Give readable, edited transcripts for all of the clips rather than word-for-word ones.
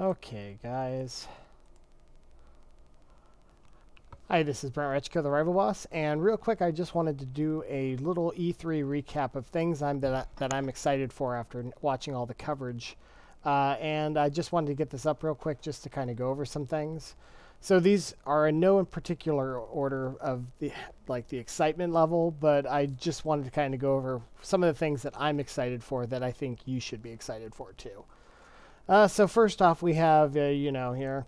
Okay, guys. Hi, this is Brent Retchko, the Rival Boss, and real quick, I just wanted to do a little E3 recap of things that I'm excited for after watching all the coverage. And I just wanted to get this up real quick just to kind of go over some things. So these are in no particular order of the excitement level, but I just wanted to kind of go over some of the things that I'm excited for that I think you should be excited for too. So first off, we have here.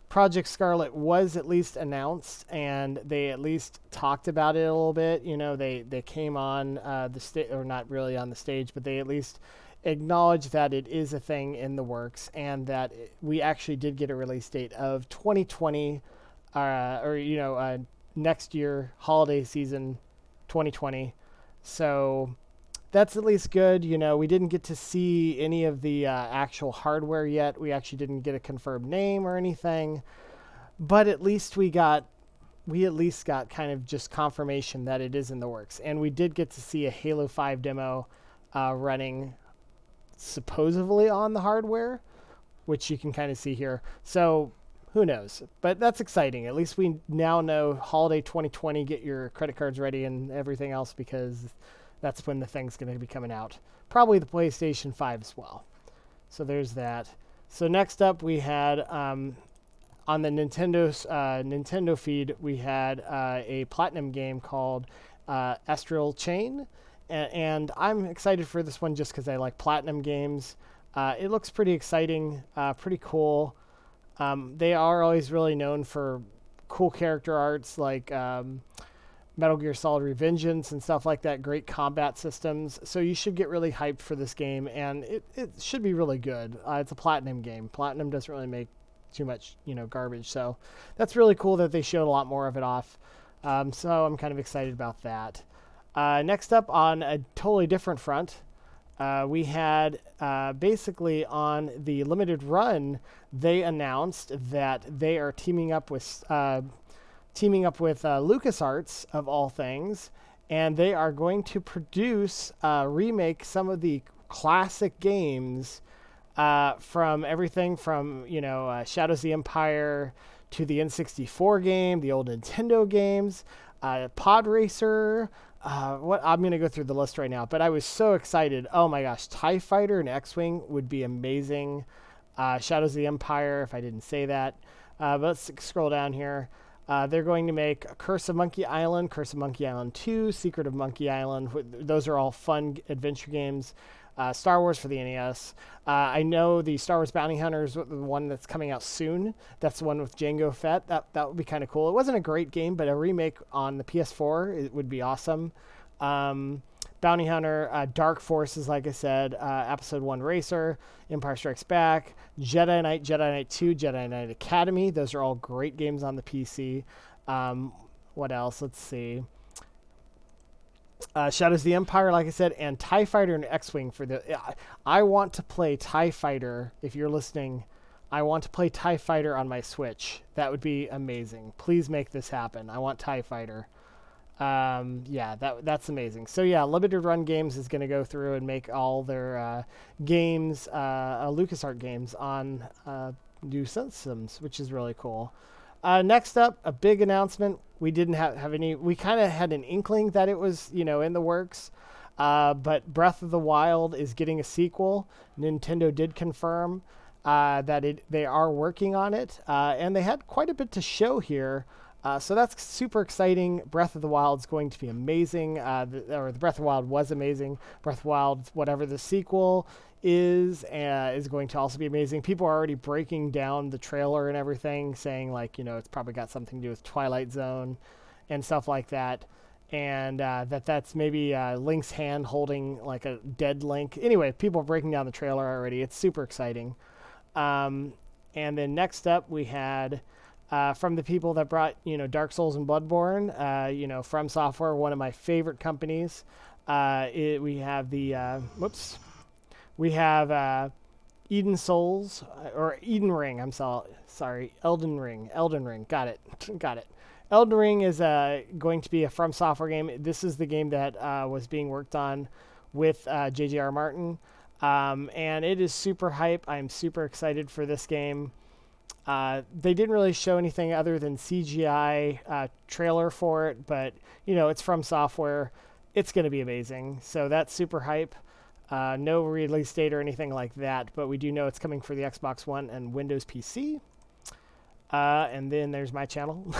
Project Scarlett was at least announced, and they at least talked about it a little bit. They came on the stage, or not really on the stage, but they at least acknowledged that it is a thing in the works, and that we actually did get a release date of 2020, next year, holiday season 2020. So that's at least good. We didn't get to see any of the actual hardware yet. We actually didn't get a confirmed name or anything, but at least we got kind of just confirmation that it is in the works. And we did get to see a Halo 5 demo running supposedly on the hardware, which you can kind of see here. So who knows? But that's exciting. At least we now know holiday 2020, get your credit cards ready and everything else, because that's when the thing's going to be coming out. Probably the PlayStation 5 as well. So there's that. So next up, we had on the Nintendo feed, we had a Platinum game called Astral Chain, and I'm excited for this one just because I like Platinum games. It looks pretty exciting, pretty cool. They are always really known for cool character arts like Metal Gear Solid Revengeance and stuff like that, great combat systems. So you should get really hyped for this game, and it should be really good. It's a Platinum game. Platinum doesn't really make too much, garbage. So that's really cool that they showed a lot more of it off. So I'm kind of excited about that. Next up, on a totally different front, we had basically on the limited run, they announced that they are teaming up with LucasArts, of all things, and they are going to remake some of the classic games from everything from Shadows of the Empire to the N64 game, the old Nintendo games, Pod Racer. What I'm going to go through the list right now, but I was so excited. Oh my gosh, TIE Fighter and X-Wing would be amazing. Shadows of the Empire, if I didn't say that. But let's scroll down here. They're going to make Curse of Monkey Island, Curse of Monkey Island 2, Secret of Monkey Island. Those are all fun adventure games. Star Wars for the NES. I know the Star Wars Bounty Hunter is the one that's coming out soon. That's the one with Jango Fett. That would be kind of cool. It wasn't a great game, but a remake on the PS4 would be awesome. Bounty Hunter, Dark Forces, like I said, Episode 1 Racer, Empire Strikes Back, Jedi Knight 2, Jedi Knight Academy. Those are all great games on the PC. What else? Let's see. Shadows of the Empire, like I said, and TIE Fighter and X-Wing for the... I want to play TIE Fighter. If you're listening, I want to play TIE Fighter on my Switch. That would be amazing. Please make this happen. I want TIE Fighter. That's amazing. So yeah, Limited Run Games is going to go through and make all their games, LucasArts games on new systems, which is really cool. Next up, a big announcement. We didn't have any. We kind of had an inkling that it was, in the works. But Breath of the Wild is getting a sequel. Nintendo did confirm that they are working on it, and they had quite a bit to show here. So that's super exciting. Breath of the Wild is going to be amazing. The Breath of the Wild was amazing. Breath of the Wild, whatever the sequel is going to also be amazing. People are already breaking down the trailer and everything, saying it's probably got something to do with Twilight Zone and stuff like that. And that's maybe Link's hand holding like a dead Link. Anyway, people are breaking down the trailer already. It's super exciting. And then next up we had... from the people that brought, Dark Souls and Bloodborne, From Software, one of my favorite companies. We have Eden Souls, or Eden Ring, Elden Ring, got it. Elden Ring is going to be a From Software game. This is the game that was being worked on with J.J.R. Martin. And it is super hype. I'm super excited for this game. They didn't really show anything other than CGI trailer for it, but it's from software. It's going to be amazing. So that's super hype. No release date or anything like that, but we do know it's coming for the Xbox One and Windows PC. And then there's my channel.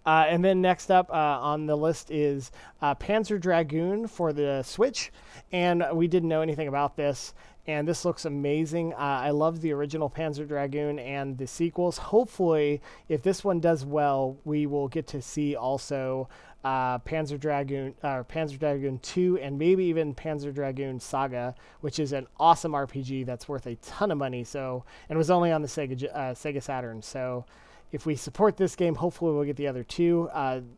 And then next up on the list is Panzer Dragoon for the Switch. And we didn't know anything about this. And this looks amazing. I love the original Panzer Dragoon and the sequels. Hopefully, if this one does well, we will get to see also Panzer Dragoon 2, and maybe even Panzer Dragoon Saga, which is an awesome RPG that's worth a ton of money. So, and was only on the Sega Saturn. So, if we support this game, hopefully we'll get the other two.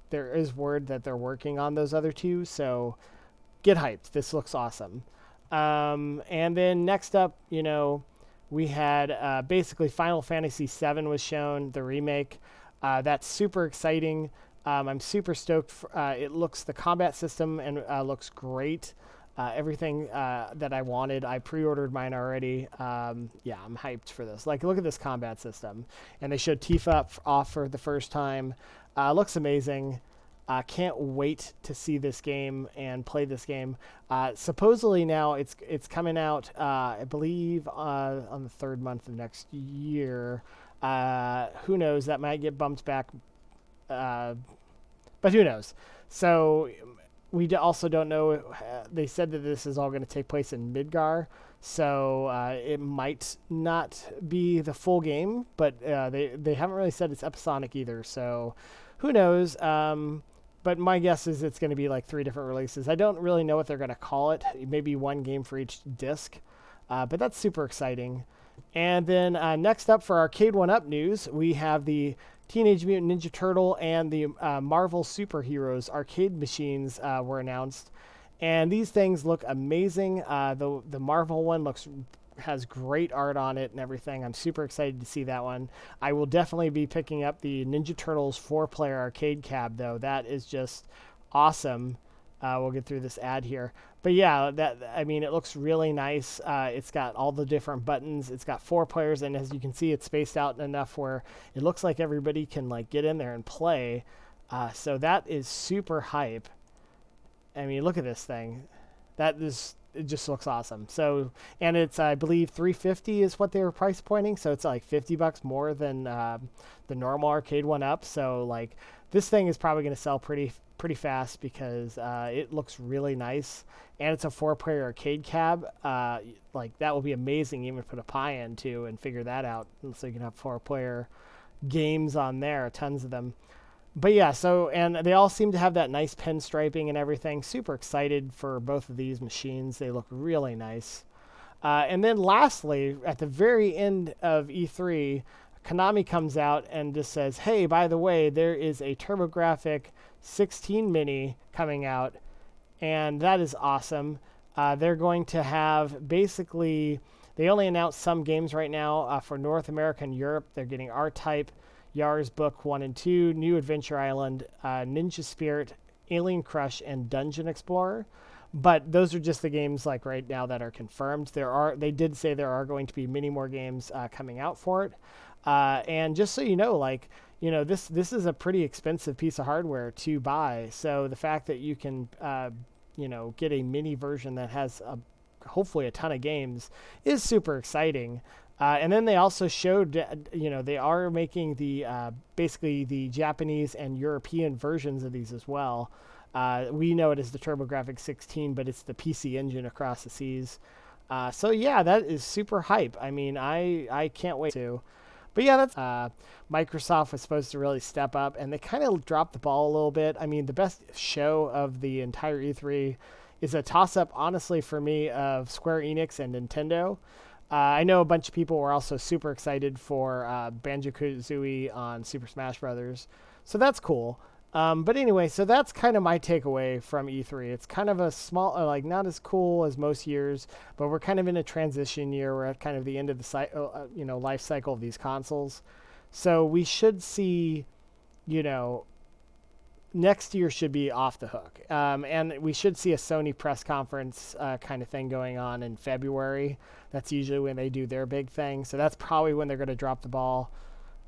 There is word that they're working on those other two, so get hyped. This looks awesome. And then next up, we had basically Final Fantasy VII was shown, the remake. That's super exciting. I'm super stoked. The combat system and looks great. Everything that I wanted. I pre-ordered mine already. Yeah, I'm hyped for this. Like, look at this combat system. And they showed Tifa off for the first time. Looks amazing. Can't wait to see this game and play this game. Supposedly now it's coming out, I believe, on the third month of next year. Who knows? That might get bumped back, but who knows? So we also don't know. They said that this is all going to take place in Midgar, so it might not be the full game, but they haven't really said it's episodic either. So who knows? But my guess is it's going to be like 3 different releases. I don't really know what they're going to call it. Maybe 1 game for each disc. But that's super exciting. And then next up for Arcade 1-Up news, we have the Teenage Mutant Ninja Turtle and the Marvel Superheroes arcade machines were announced. And these things look amazing. The Marvel one has great art on it and everything. I'm super excited to see that one. I will definitely be picking up the Ninja Turtles 4-player arcade cab, though. That is just awesome. We'll get through this ad here. But yeah, it looks really nice. It's got all the different buttons. It's got 4 players, and as you can see, it's spaced out enough where it looks like everybody can get in there and play. So that is super hype. I mean, look at this thing. It just looks awesome. So, and it's, I believe, $350 is what they were price pointing. So it's like $50 more than the normal arcade 1-Up. So this thing is probably going to sell pretty fast because it looks really nice, and it's a 4-player arcade cab. That will be amazing. Even put a Pi in too and figure that out, so you can have 4-player games on there, tons of them. But yeah, and they all seem to have that nice pinstriping and everything. Super excited for both of these machines. They look really nice. And then lastly, at the very end of E3, Konami comes out and just says, hey, by the way, there is a Turbografx-16 Mini coming out, and that is awesome. They're going to have basically, they only announced some games right now for North America and Europe. They're getting R-Type, Yar's Book 1 and 2, New Adventure Island, Ninja Spirit, Alien Crush, and Dungeon Explorer. But those are just the games right now that are confirmed. They did say there are going to be many more games coming out for it. And just so you know, this is a pretty expensive piece of hardware to buy. So the fact that you can, get a mini version that has hopefully a ton of games is super exciting. And then they also showed, they are making basically the Japanese and European versions of these as well. We know it as the Turbografx-16, but it's the PC engine across the seas. So yeah, that is super hype. I mean, I can't wait to. But yeah, that's Microsoft was supposed to really step up, and they kind of dropped the ball a little bit. I mean, the best show of the entire E3 is a toss-up, honestly, for me, of Square Enix and Nintendo. I know a bunch of people were also super excited for Banjo-Kazooie on Super Smash Brothers, so that's cool. But anyway, so that's kind of my takeaway from E3. It's kind of a small, not as cool as most years, but we're kind of in a transition year. We're at kind of the end of the life cycle of these consoles. So we should see, next year should be off the hook. And we should see a Sony press conference kind of thing going on in February. That's usually when they do their big thing. So that's probably when they're going to drop the ball,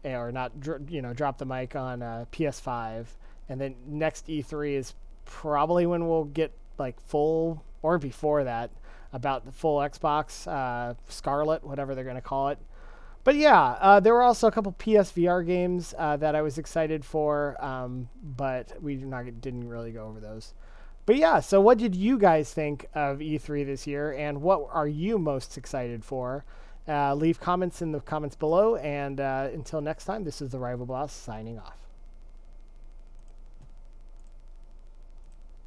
or not, drop the mic on PS5. And then next E3 is probably when we'll get like full, or before that, about the full Xbox, Scarlett, whatever they're going to call it. But yeah, there were also a couple PSVR games that I was excited for, but we didn't really go over those. But yeah, so what did you guys think of E3 this year, and what are you most excited for? Leave comments in the comments below, and until next time, this is the Rival Boss signing off.